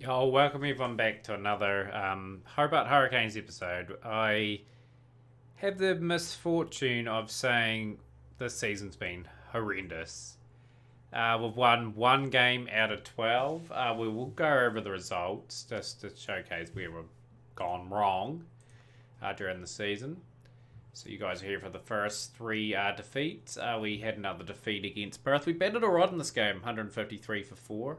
Yo, welcome everyone back to another Hobart Hurricanes episode. I have the misfortune of saying this season's been horrendous. We've won one game out of 12. We will go over the results just to showcase where we've gone wrong during the season. So you guys are here for the first three defeats. We had another defeat against Perth. We batted all right in this game, 153 for 4.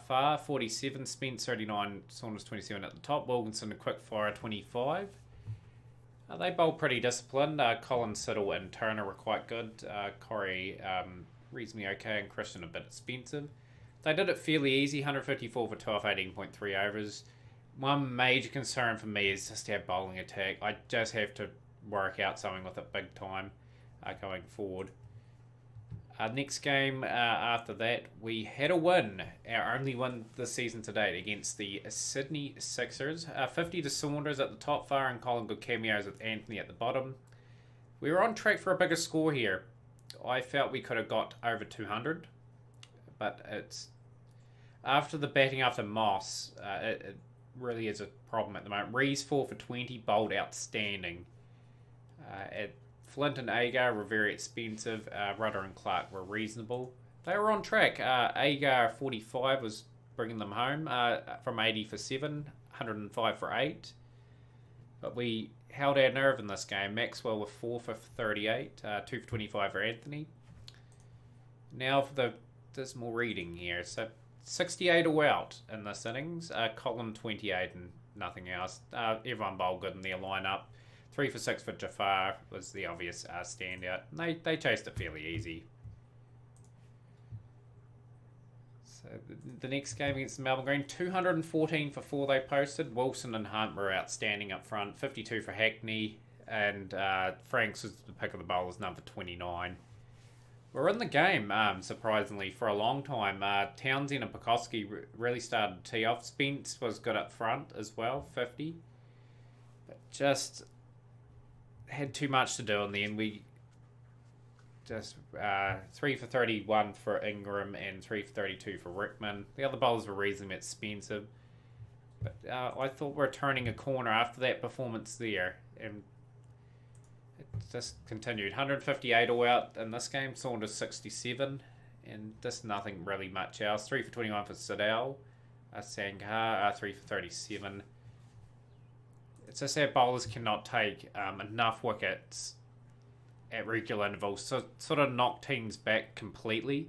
Far 47, Spence 39, Saunders 27 at the top, Wilkinson a quick fire 25. They bowled pretty disciplined. Colin Siddle and Turner were quite good. Corey reasonably okay, and Christian a bit expensive. They did it fairly easy, 154 for 12, 18.3 overs. One major concern for me is just our bowling attack. I just have to work out something with it big time going forward. Next game after that, we had a win, our only win this season to date against the Sydney Sixers. 50 to Saunders at the top, Far and Colin good cameos with Anthony at the bottom. We were on track for a bigger score here. I felt we could have got over 200, but it's after the batting after Moss, it really is a problem at the moment. Rees 4 for 20, bowled outstanding. At Flint and Agar were very expensive. Rudder and Clark were reasonable. They were on track. Agar 45 was bringing them home from 80 for 7, 105 for 8. But we held our nerve in this game. Maxwell with 4 for 38, 2 for 25 for Anthony. Now for the dismal reading here. So 68 all out in this innings. Colin 28 and nothing else. Everyone bowled good in their lineup. 3 for 6 for Jafar was the obvious standout. They chased it fairly easy. So the next game against Melbourne Green, 214 for 4 they posted. Wilson and Hunt were outstanding up front. 52 for Hackney. And Franks was the pick of the bowlers, number 29. We're in the game, surprisingly, for a long time. Townsend and Pekoski really started to tee off. Spence was good up front as well, 50. But just had too much to do in the end. We just 3 for 31 for Ingram and 3 for 32 for Rickman. The other bowlers were reasonably expensive. But I thought we were turning a corner after that performance there. And it just continued. 158 all out in this game. Saunders 67. And just nothing really much else. 3 for 21 for Siddell. Sangha 3 for 37. It's just our bowlers cannot take enough wickets at regular intervals to sort of knock teams back completely.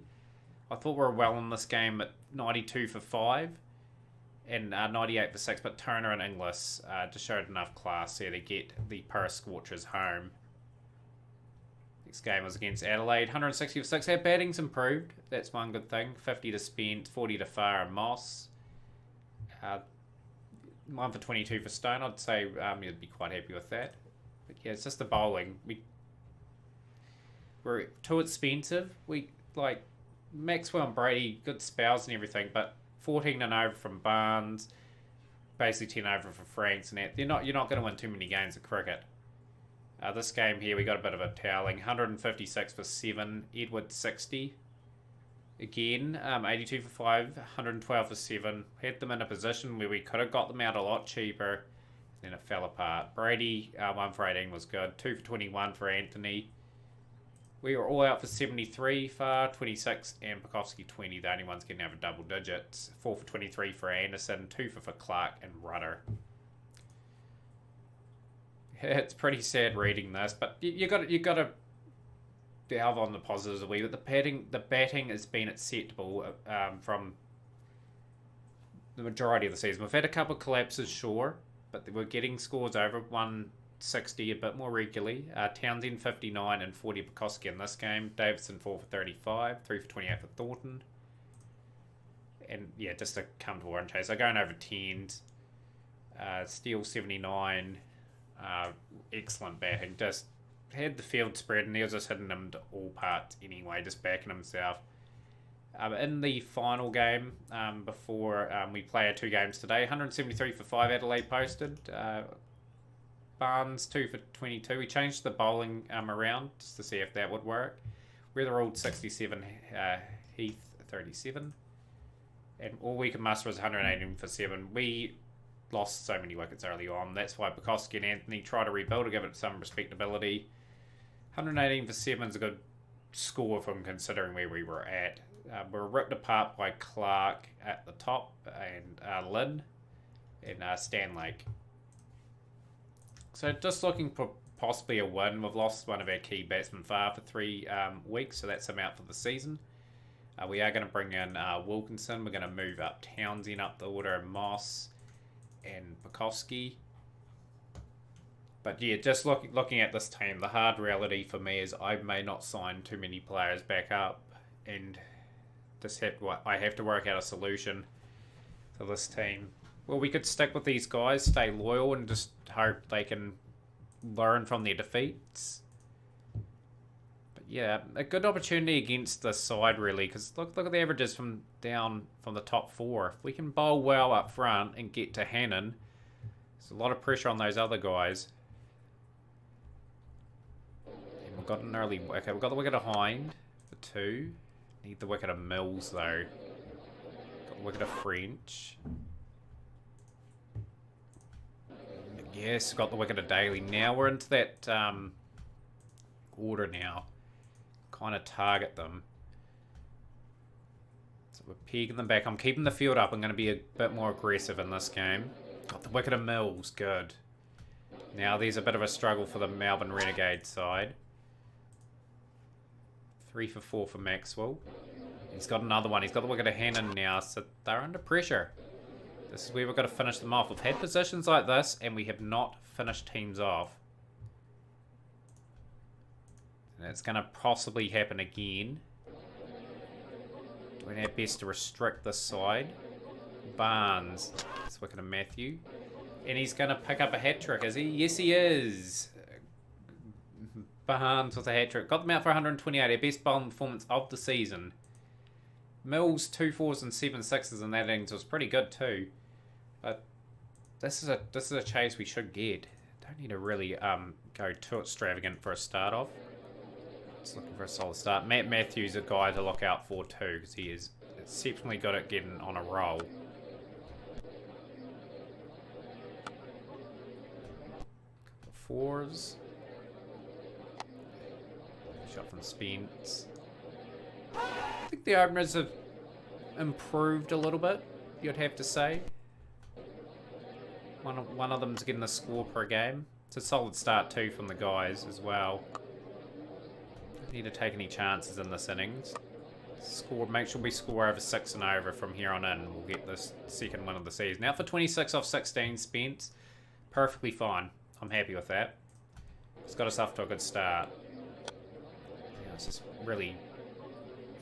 I thought we were well in this game at 92 for 5 and 98 for 6, but Turner and Inglis just showed enough class here to get the Perth Scorchers home. Next game was against Adelaide, 160 for 6. Our batting's improved. That's one good thing. 50 to Spence, 40 to Farr and Moss. 1 for 22 for Stone. I'd say you'd be quite happy with that. But yeah, it's just the bowling. We're too expensive. We like Maxwell and Brady, good spells and everything, but 14 and over from Barnes, basically 10 over for Franks and that. You're not going to win too many games of cricket. This game here, we got a bit of a toweling. 156 for 7. Edward 60. Again, 82 for 5, 112 for 7. Had them in a position where we could have got them out a lot cheaper. Then it fell apart. Brady, 1 for 18 was good. 2 for 21 for Anthony. We were all out for 73, Far 26, and Pekoski 20. The only ones getting over double digits. 4 for 23 for Anderson, 2 for Clark and Rudder. It's pretty sad reading this, but you got to delve on the positives a wee bit. The batting has been acceptable from the majority of the season. We've had a couple of collapses, sure, but we're getting scores over 160 a bit more regularly. Townsend 59 and 40 Pekoski in this game. Davidson 4 for 35, 3 for 28 for Thornton. And yeah, just to come to Warren Chase, they're going over 10s. Steele 79. Excellent batting. Just had the field spread and he was just hitting them to all parts anyway, just backing himself. In the final game, before we play our 2 games today, 173 for 5 Adelaide posted. Barnes 2 for 22. We changed the bowling around just to see if that would work. Weatherald 67, Heath 37. And all we could muster was 118 for 7. We lost so many wickets early on. That's why Bukowski and Anthony tried to rebuild to give it some respectability. 118 for 7 is a good score from considering where we were at. We were ripped apart by Clark at the top and Lynn and Stan Lake. So just looking for possibly a win. We've lost one of our key batsmen far for 3 weeks, so that's him out for the season. We are going to bring in Wilkinson. We're going to move up Townsend up the order, and Moss and Bukowski. But yeah, just looking at this team, the hard reality for me is I may not sign too many players back up, and I have to work out a solution for this team. Well, we could stick with these guys, stay loyal, and just hope they can learn from their defeats. But yeah, a good opportunity against this side really, because look at the averages from the top 4. If we can bowl well up front and get to Hannon, there's a lot of pressure on those other guys. And we've got an early wicket. We've got the wicket of Hind for 2. Need the wicket of Mills though. Got the wicket of French. Yes, got the wicket of Daly. Now we're into that order now. Kind of target them. So we're pegging them back. I'm keeping the field up. I'm going to be a bit more aggressive in this game. Got the wicket of Mills. Good. Now there's a bit of a struggle for the Melbourne Renegade side. 3 for 4 for Maxwell. He's got another one. He's got the wicket of Hannon now, so they're under pressure. This is where we've got to finish them off. We've had positions like this, and we have not finished teams off. And it's going to possibly happen again. Doing our best to restrict this side. Barnes. This wicket of Matthew. And he's going to pick up a hat-trick, is he? Yes, he is. Barnes with a hat-trick. Got them out for 128. Our best bowling performance of the season. Mills, 2 4s and 7 6s in that innings was pretty good too. But this is a chase we should get. Don't need to really go too extravagant for a start off. Just looking for a solid start. Matt Matthews a guy to look out for too, because he is exceptionally good at getting on a roll. Couple of 4s. Shot from Spence. I think the openers have improved a little bit, you'd have to say. One of them's getting a score per game. It's a solid start too from the guys as well. Don't need to take any chances in this innings. Make sure we score over 6 and over from here on in. We'll get this second win of the season. Now for 26 off 16 Spence. Perfectly fine. I'm happy with that. It's got us off to a good start. Yeah, it's just really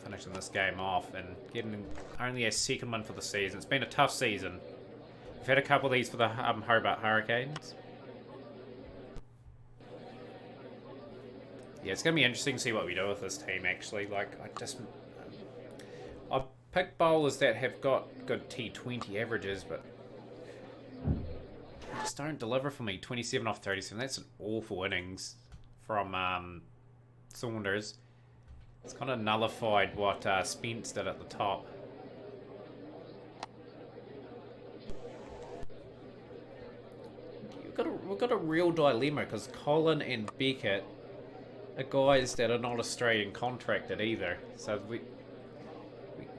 finishing this game off and getting only a second one for the season. It's been a tough season. We've had a couple of these for the Hobart Hurricanes. Yeah, it's going to be interesting to see what we do with this team, actually. Like, I've picked bowlers that have got good T20 averages, but just don't deliver for me. 27 off 37. That's an awful innings from Saunders. It's kind of nullified what Spence did at the top. We've got a real dilemma because Colin and Beckett are guys that are not Australian contracted either. So we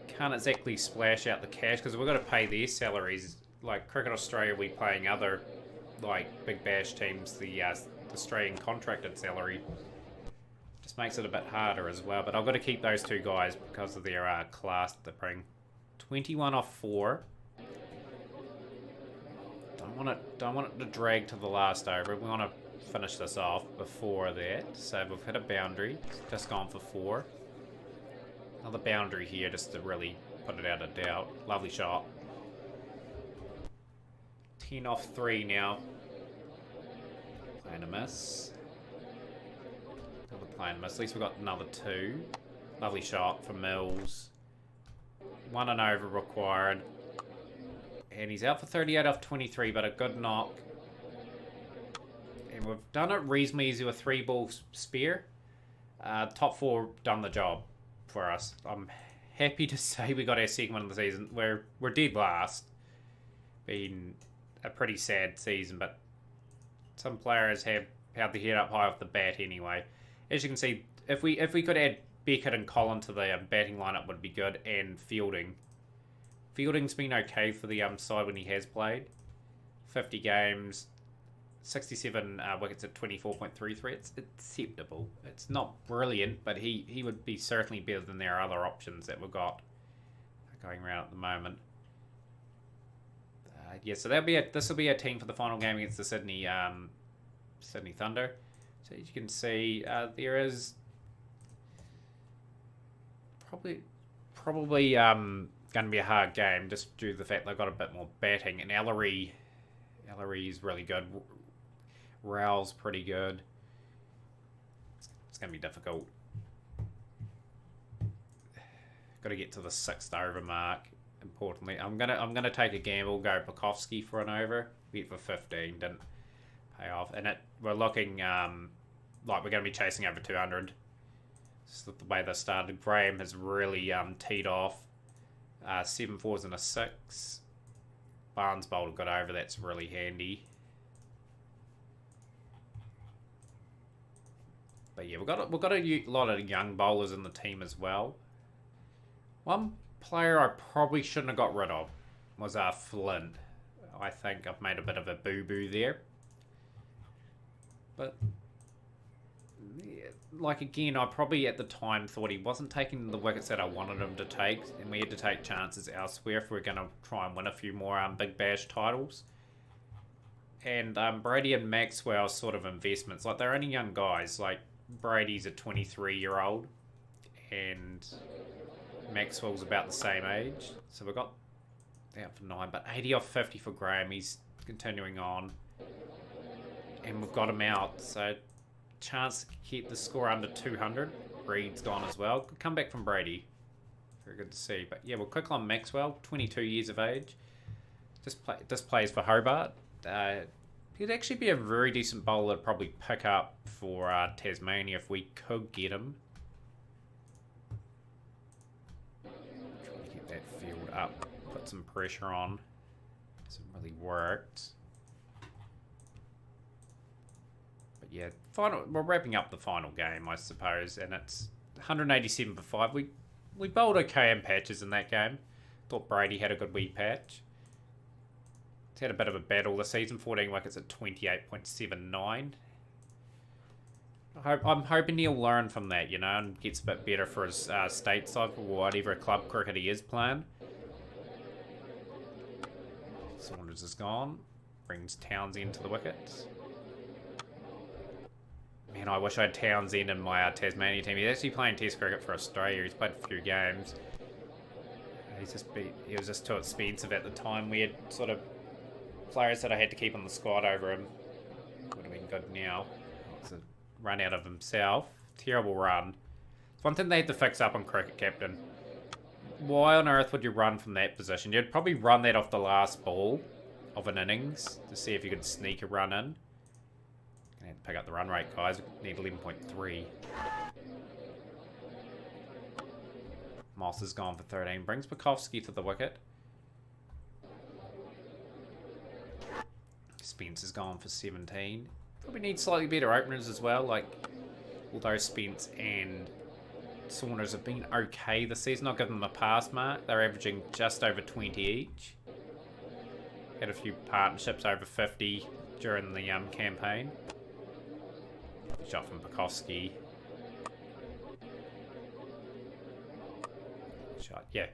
can't exactly splash out the cash because we've got to pay their salaries. Like Cricket Australia, we paying other like Big Bash teams the Australian contracted salary. Just makes it a bit harder as well. But I've got to keep those 2 guys because of their class that they bring. 21 off 4. Don't want it to drag to the last over. We want to finish this off before that. So we've hit a boundary. Just gone for 4. Another boundary here just to really put it out of doubt. Lovely shot. 10 off 3 now. Playing a miss. Another playing a miss. At least we've got another 2. Lovely shot from Mills. 1 and over required. And he's out for 38 off 23, but a good knock. And we've done it reasonably easy with 3-ball spare. Top 4 done the job for us. I'm happy to say we got our second one of the season. We're dead last. Been a pretty sad season, but some players have held their head up high off the bat anyway. As you can see, if we could add Beckett and Collin to the batting lineup, would be good, and Fielding. Fielding's been okay for the side when he has played. 50 games, 67 wickets at 24.33. It's acceptable. It's not brilliant, but he would be certainly better than their other options that we've got going around at the moment. Yeah, so this will be a team for the final game against the Sydney Thunder. So as you can see, there is probably going to be a hard game just due to the fact they've got a bit more batting, and Ellery is really good. Rao's pretty good. It's going to be difficult. Got to get to the 6th over mark. Importantly, I'm gonna take a gamble, go Bukowski for an over. Went for 15, didn't pay off, and we're looking like we're going to be chasing over 200. Just the way they started. Graham has really teed off. 7 fours and a 6. Barnes bowled got over. That's really handy. But yeah, we've got a lot of young bowlers in the team as well. One player I probably shouldn't have got rid of was Flynn. I think I've made a bit of a boo-boo there. But, yeah, like again, I probably at the time thought he wasn't taking the wickets that I wanted him to take, and we had to take chances elsewhere if we're going to try and win a few more Big Bash titles. And Brady and Maxwell sort of investments, like they're only young guys. Like Brady's a 23-year-old, and Maxwell's about the same age. So we've got out for 9, but 80 off 50 for Graham. He's continuing on. And we've got him out. So chance to keep the score under 200. Reed's gone as well. Good comeback from Brady. Very good to see. But yeah, we'll click on Maxwell, 22 years of age. Just plays for Hobart. He'd actually be a very decent bowler to probably pick up for Tasmania if we could get him. That field up, put some pressure on. Hasn't really worked. But yeah, we're wrapping up the final game, I suppose, and it's 187 for 5. We bowled okay in patches in that game. Thought Brady had a good wee patch. He's had a bit of a battle this season. 14 wickets at 28.79. I'm hoping he'll learn from that, you know, and gets a bit better for his stateside or whatever club cricket he is playing. Saunders is gone. Brings Townsend to the wickets. Man, I wish I had Townsend in my Tasmania team. He's actually playing Test cricket for Australia. He's played a few games. He was just too expensive at the time. We had sort of players that I had to keep on the squad over him. Would have been good now. It's a run out of himself. Terrible run. It's one thing they had to fix up on Cricket Captain. Why on earth would you run from that position? You'd probably run that off the last ball of an innings to see if you could sneak a run in. Gonna have to pick up the run rate, guys. We need 11.3. Moss is gone for 13. Brings Bukowski to the wicket. Spence is gone for 17. Probably need slightly better openers as well. Like, although Spence and Saunders have been okay this season, I'll give them a pass mark. They're averaging just over 20 each. Had a few partnerships over 50 during the campaign. Shot from Bukowski. Shot, yeah.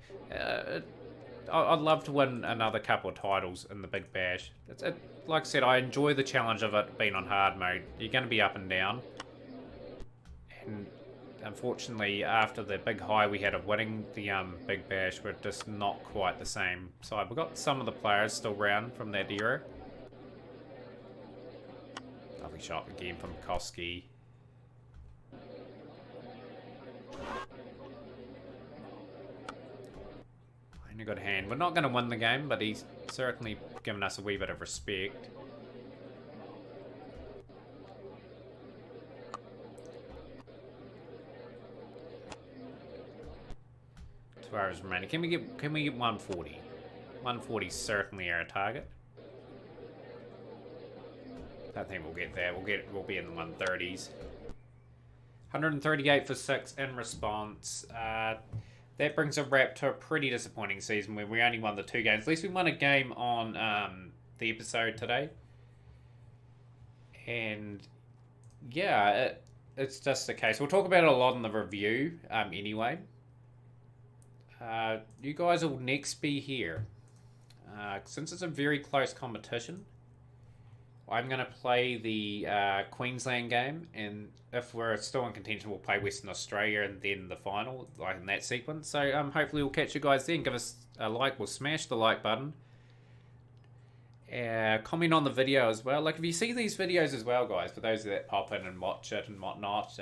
I'd love to win another couple of titles in the Big Bash. Like I said, I enjoy the challenge of it being on hard mode. You're going to be up and down. And unfortunately, after the big high we had of winning the Big Bash, we're just not quite the same side. We've got some of the players still around from that era. Lovely shot again from Koski. In a good hand. We're not going to win the game, but he's certainly given us a wee bit of respect. hours remaining. Can we get 140? 140 is certainly our target. I think we'll get that. We'll be in the 130s. 138 for 6 in response. That brings a wrap to a pretty disappointing season where we only won the 2 games. At least we won a game on the episode today. And yeah, it's just the case. We'll talk about it a lot in the review anyway. You guys will next be here. Since it's a very close competition, I'm going to play the Queensland game, and if we're still in contention, we'll play Western Australia and then the final, like in that sequence. So hopefully we'll catch you guys then. Give us a like. We'll smash the like button. Comment on the video as well. Like if you see these videos as well, guys, for those that pop in and watch it and whatnot,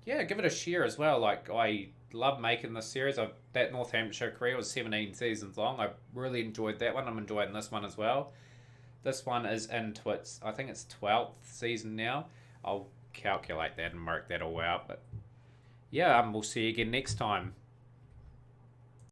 yeah, give it a share as well. Like I love making this series. That North Hampshire career was 17 seasons long. I really enjoyed that one. I'm enjoying this one as well. This one is into its, I think it's 12th season now. I'll calculate that and work that all out. But yeah, we'll see you again next time.